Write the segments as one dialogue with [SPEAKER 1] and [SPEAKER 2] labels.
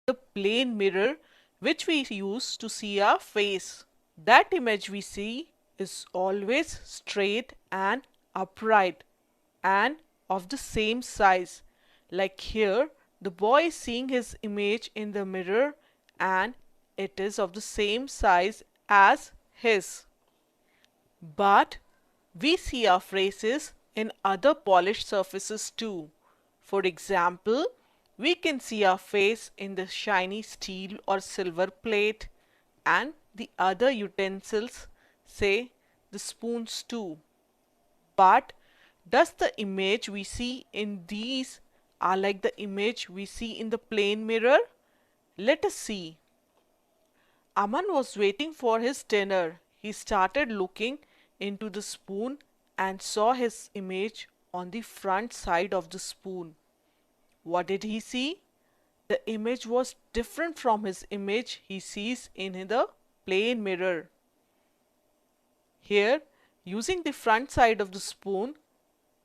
[SPEAKER 1] the plane mirror which we use to see our face. That image we see is always straight and upright and of the same size. Like here, the boy is seeing his image in the mirror and it is of the same size as his. But we see our faces in other polished surfaces too. For example, we can see our face in the shiny steel or silver plate and the other utensils, say the spoons too. But does the image we see in these are like the image we see in the plane mirror? Let us see. Aman was waiting for his dinner. He started looking into the spoon and saw his image on the front side of the spoon. What did he see? The image was different from his image he sees in the plane mirror. Here, using the front side of the spoon,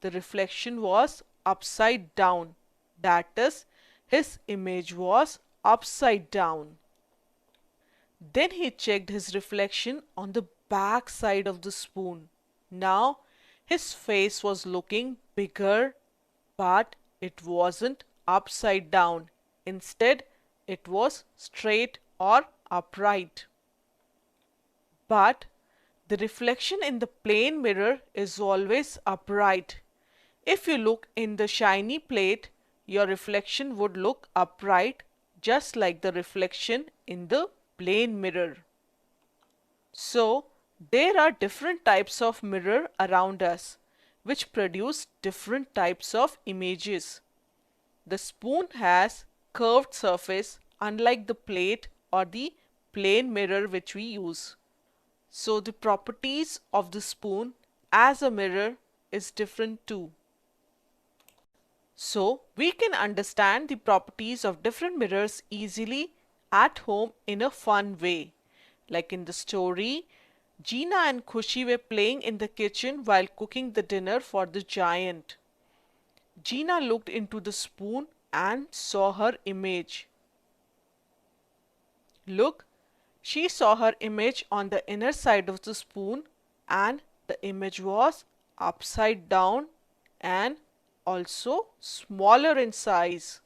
[SPEAKER 1] the reflection was upside down. That is, his image was upside down. Then he checked his reflection on the back side of the spoon. Now his face was looking bigger, but it wasn't upside down. Instead, it was straight or upright. But the reflection in the plane mirror is always upright. If you look in the shiny plate, your reflection would look upright, just like the reflection in the plane mirror. So, there are different types of mirror around us, which produce different types of images. The spoon has curved surface, unlike the plate or the plane mirror which we use. So, the properties of the spoon as a mirror is different too. So, we can understand the properties of different mirrors easily at home in a fun way. Like in the story, Gina and Khushi were playing in the kitchen while cooking the dinner for the giant. Gina looked into the spoon and saw her image. Look, she saw her image on the inner side of the spoon and the image was upside down and also smaller in size.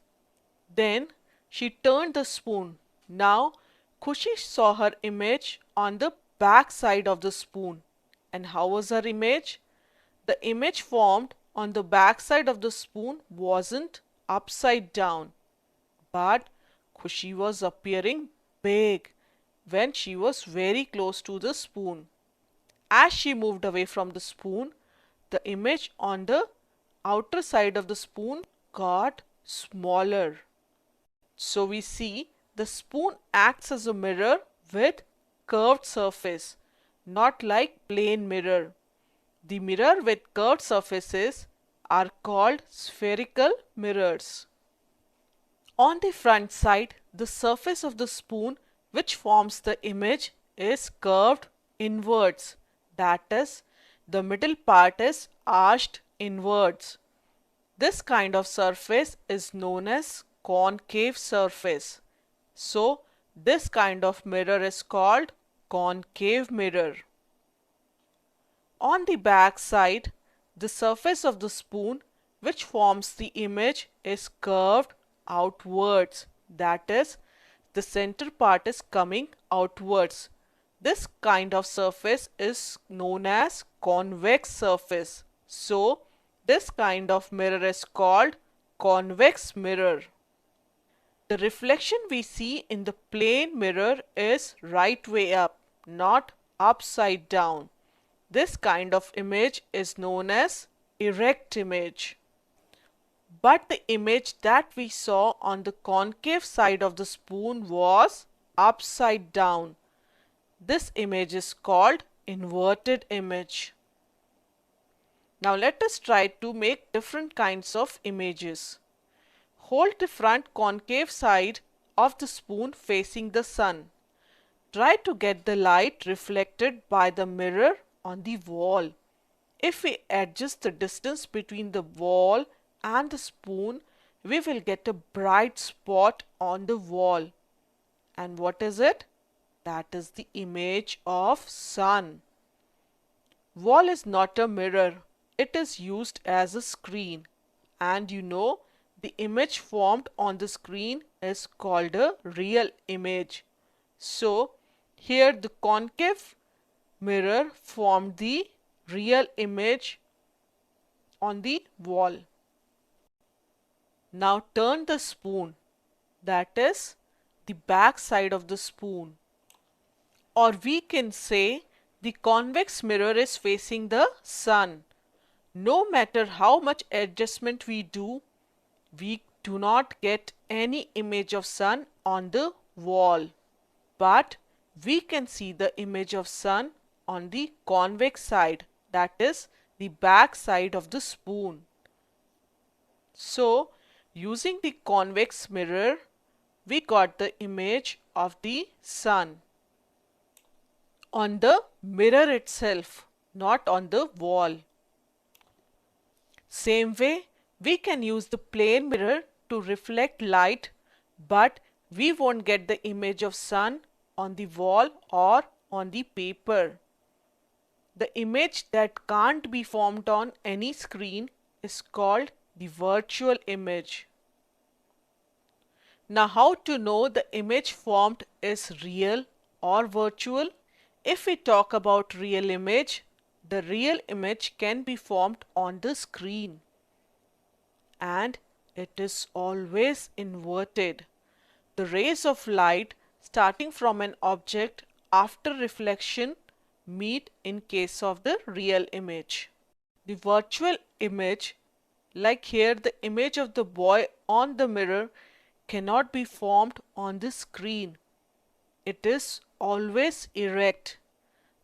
[SPEAKER 1] Then she turned the spoon. Now Khushi saw her image on the back side of the spoon. And how was her image? The image formed on the back side of the spoon wasn't upside down, but Khushi was appearing big when she was very close to the spoon. As she moved away from the spoon, the image on the outer side of the spoon got smaller. So we see the spoon acts as a mirror with curved surface, not like plane mirror. The mirror with curved surfaces are called spherical mirrors. On the front side, the surface of the spoon which forms the image is curved inwards. That is, the middle part is arched inwards. This kind of surface is known as concave surface. So, this kind of mirror is called concave mirror. On the back side, the surface of the spoon which forms the image is curved outwards. That is, the center part is coming outwards. This kind of surface is known as convex surface. So, this kind of mirror is called convex mirror. The reflection we see in the plane mirror is right way up, not upside down. This kind of image is known as erect image. But the image that we saw on the concave side of the spoon was upside down. This image is called inverted image. Now let us try to make different kinds of images. Hold the front concave side of the spoon facing the sun. Try to get the light reflected by the mirror on the wall. If we adjust the distance between the wall and the spoon, we will get a bright spot on the wall. And what is it? That is the image of sun. Wall is not a mirror. It is used as a screen. And the image formed on the screen is called a real image. So, here the concave mirror formed the real image on the wall. Now turn the spoon, that is the back side of the spoon. Or we can say the convex mirror is facing the sun. No matter how much adjustment we do not get any image of sun on the wall. But we can see the image of sun on the convex side, that is the back side of the spoon. So, using the convex mirror, we got the image of the sun on the mirror itself, not on the wall. Same way, we can use the plane mirror to reflect light, but we won't get the image of sun on the wall or on the paper. The image that can't be formed on any screen is called the virtual image. Now, how to know the image formed is real or virtual? If we talk about real image, the real image can be formed on the screen. And it is always inverted. The rays of light starting from an object after reflection meet in case of the real image. The virtual image, like here the image of the boy on the mirror, cannot be formed on the screen. It is always erect.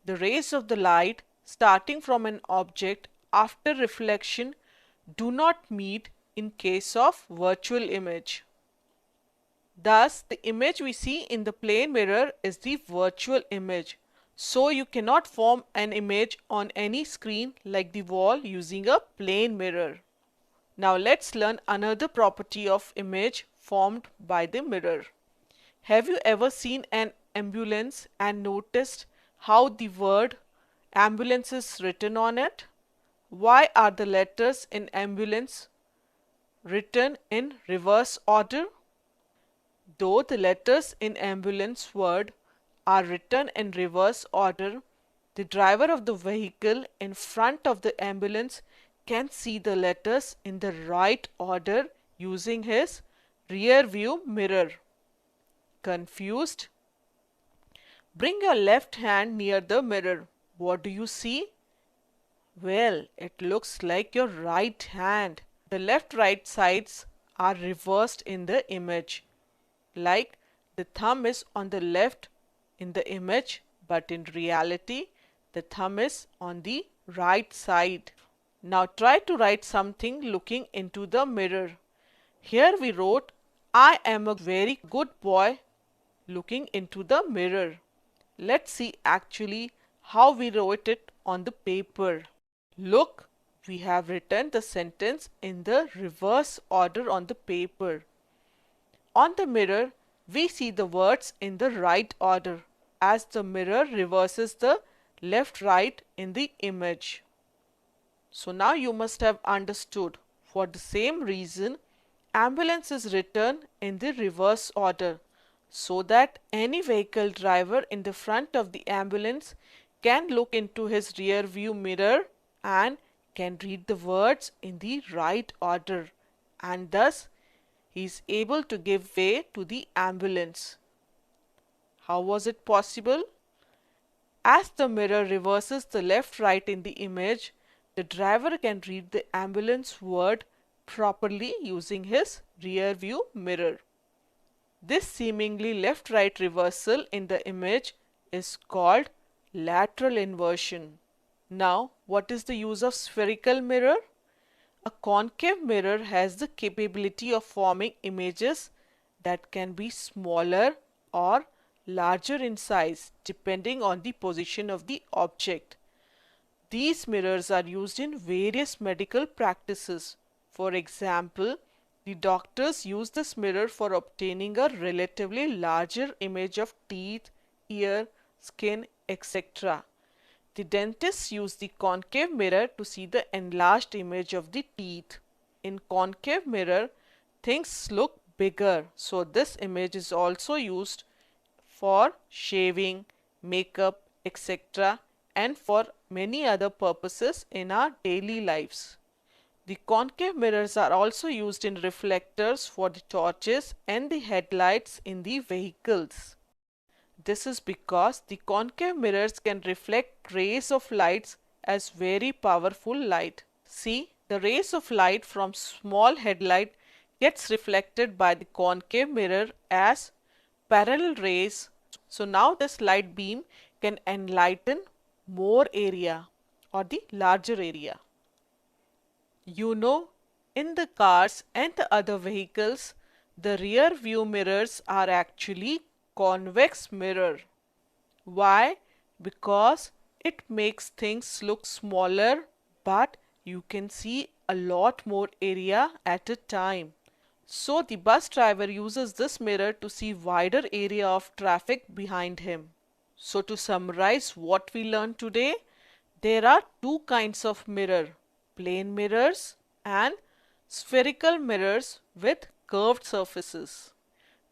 [SPEAKER 1] The rays of the light starting from an object after reflection do not meet in case of virtual image. Thus, the image we see in the plane mirror is the virtual image. So, you cannot form an image on any screen like the wall using a plane mirror. Now, let's learn another property of image formed by the mirror. Have you ever seen an ambulance and noticed how the word ambulance is written on it? Why are the letters in ambulance written in reverse order? Though the letters in ambulance word are written in reverse order, the driver of the vehicle in front of the ambulance can see the letters in the right order using his rear view mirror. Confused? Bring your left hand near the mirror. What do you see? Well, it looks like your right hand. The left-right sides are reversed in the image. Like the thumb is on the left in the image, but in reality, the thumb is on the right side. Now try to write something looking into the mirror. Here we wrote, I am a very good boy looking into the mirror. Let's see actually how we wrote it on the paper. Look, we have written the sentence in the reverse order on the paper. On the mirror, we see the words in the right order as the mirror reverses the left-right in the image. So now you must have understood. For the same reason, ambulance is written in the reverse order so that any vehicle driver in the front of the ambulance can look into his rear view mirror and can read the words in the right order, and thus he is able to give way to the ambulance. How was it possible? As the mirror reverses the left-right in the image, the driver can read the ambulance word properly using his rear view mirror. This seemingly left-right reversal in the image is called lateral inversion. Now, what is the use of spherical mirror? A concave mirror has the capability of forming images that can be smaller or larger in size depending on the position of the object. These mirrors are used in various medical practices. For example, The doctors use this mirror for obtaining a relatively larger image of teeth, ear, skin, etc. The dentists use the concave mirror to see the enlarged image of the teeth. In concave mirror, things look bigger, so this image is also used for shaving, makeup, etc. and for many other purposes in our daily lives. The concave mirrors are also used in reflectors for the torches and the headlights in the vehicles. This is because the concave mirrors can reflect rays of lights as very powerful light. See, the rays of light from small headlight gets reflected by the concave mirror as parallel rays. So now this light beam can enlighten more area or the larger area. You know, in the cars and the other vehicles, the rear view mirrors are actually convex mirror. Why? Because it makes things look smaller, but you can see a lot more area at a time. So the bus driver uses this mirror to see wider area of traffic behind him. So to summarize what we learned today, there are two kinds of mirror, plane mirrors and spherical mirrors with curved surfaces.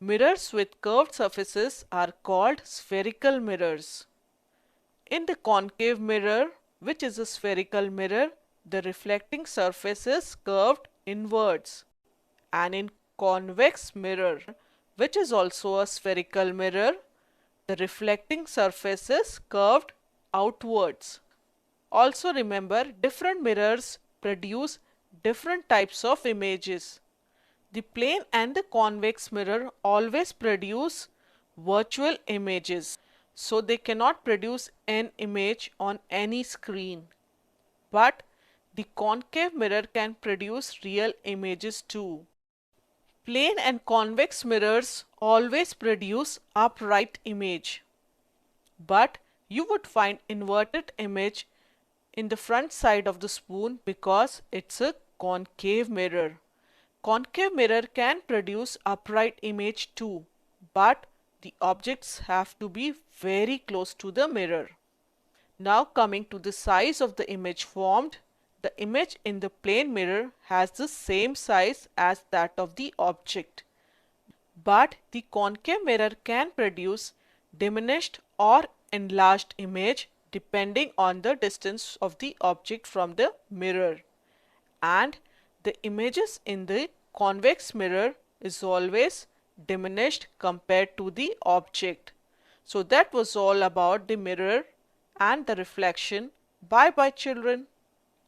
[SPEAKER 1] Mirrors with curved surfaces are called spherical mirrors. In the concave mirror, which is a spherical mirror, the reflecting surface is curved inwards. And in convex mirror, which is also a spherical mirror, the reflecting surface is curved outwards. Also remember, different mirrors produce different types of images. The plane and the convex mirror always produce virtual images, so they cannot produce an image on any screen. But the concave mirror can produce real images too. Plane and convex mirrors always produce upright image, but you would find inverted image in the front side of the spoon because it's a concave mirror. Concave mirror can produce upright image too, but the objects have to be very close to the mirror. Now coming to the size of the image formed, the image in the plane mirror has the same size as that of the object. But the concave mirror can produce diminished or enlarged image depending on the distance of the object from the mirror. And the images in the convex mirror is always diminished compared to the object. So that was all about the mirror and the reflection. Bye bye children.